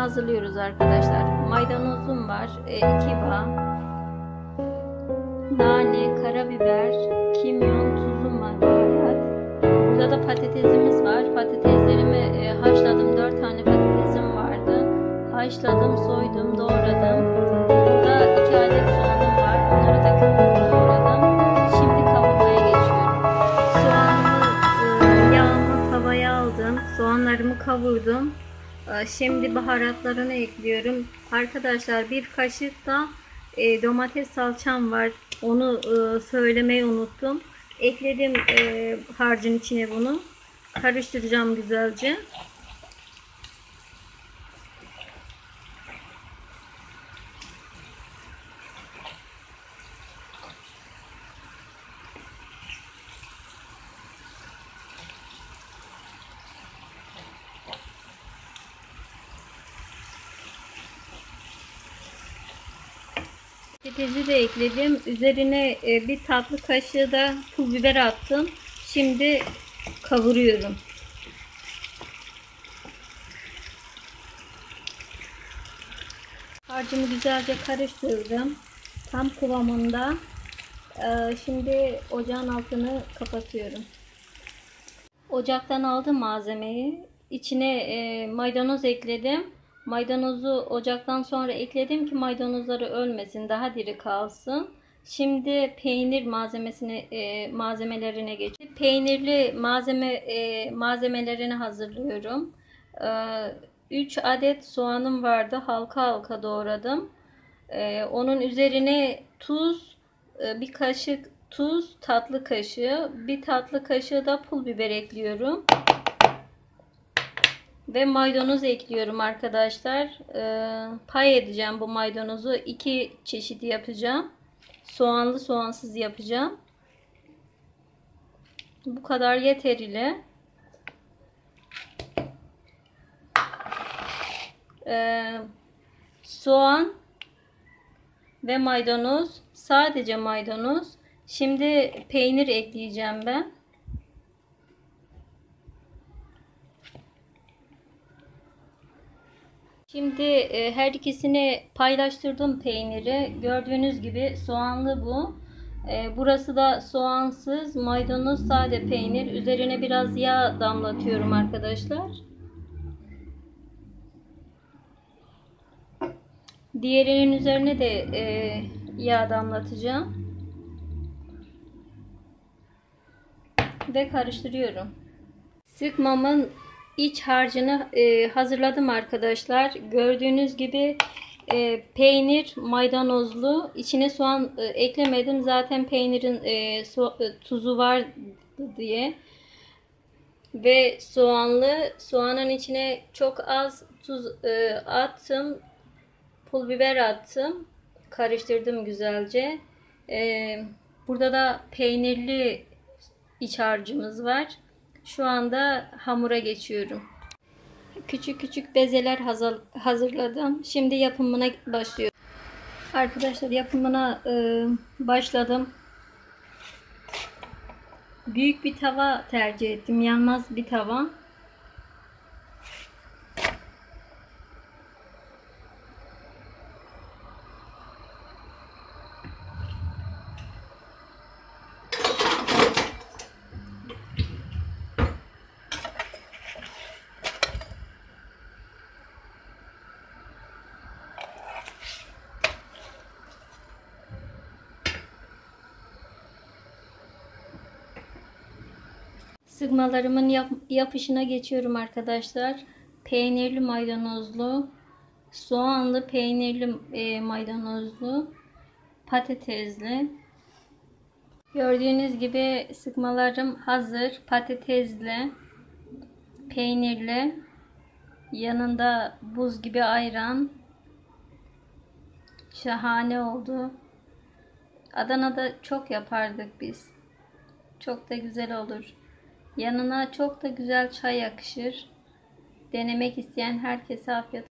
hazırlıyoruz arkadaşlar. Maydanozum var, 2 bağ, nane, karabiber, kimyon, tuzum var, baharat. Burada da patatesimiz var. Patateslerimi haşladım. 4 tane patatesim vardı. Haşladım, soydum, doğradım. Burada 2 adet soğanım var. Onları da doğradım. Şimdi kavurmaya geçiyorum. Soğanımı, yağımı tavaya aldım. Soğanlarımı kavurdum. Şimdi baharatlarını ekliyorum. Arkadaşlar bir kaşık da domates salçam var. Onu söylemeyi unuttum. Ekledim harcın içine bunu. Karıştıracağım güzelce. Patatesi de ekledim. Üzerine bir tatlı kaşığı da pul biber attım. Şimdi kavuruyorum. Harcımı güzelce karıştırdım. Tam kıvamında. Şimdi ocağın altını kapatıyorum. Ocaktan aldım malzemeyi. İçine maydanoz ekledim. Maydanozu ocaktan sonra ekledim ki maydanozları ölmesin, daha diri kalsın. Şimdi peynir malzemelerine geçtim. Peynirli malzemelerini hazırlıyorum. 3 adet soğanım vardı. Halka halka doğradım. Onun üzerine tuz, bir kaşık tuz, tatlı kaşığı, bir tatlı kaşığı da pul biber ekliyorum. Ve maydanoz ekliyorum arkadaşlar. Pay edeceğim bu maydanozu. 2 çeşit yapacağım. Soğanlı, soğansız yapacağım. Bu kadar yeterli. Soğan ve maydanoz. Sadece maydanoz. Şimdi peynir ekleyeceğim ben. Şimdi her ikisini paylaştırdım peyniri. Gördüğünüz gibi soğanlı bu. Burası da soğansız, maydanoz, sade peynir. Üzerine biraz yağ damlatıyorum arkadaşlar. Diğerinin üzerine de yağ damlatacağım. Ve karıştırıyorum. Sıkmamın iç harcını hazırladım arkadaşlar. Gördüğünüz gibi peynir maydanozlu. İçine soğan eklemedim. Zaten peynirin tuzu var diye. Ve soğanlı. Soğanın içine çok az tuz attım. Pul biber attım. Karıştırdım güzelce. Burada da peynirli iç harcımız var. Şu anda hamura geçiyorum. Küçük küçük bezeler hazırladım. Şimdi yapımına başlıyorum. Arkadaşlar yapımına başladım. Büyük bir tava tercih ettim. Yanmaz bir tava. Sıkmalarımın yapışına geçiyorum arkadaşlar. Peynirli maydanozlu, soğanlı, peynirli maydanozlu, patatesli. Gördüğünüz gibi sıkmalarım hazır. Patatesli, peynirli, yanında buz gibi ayran. Şahane oldu. Adana'da çok yapardık biz. Çok da güzel olur. Yanına çok da güzel çay yakışır. Denemek isteyen herkese afiyet olsun.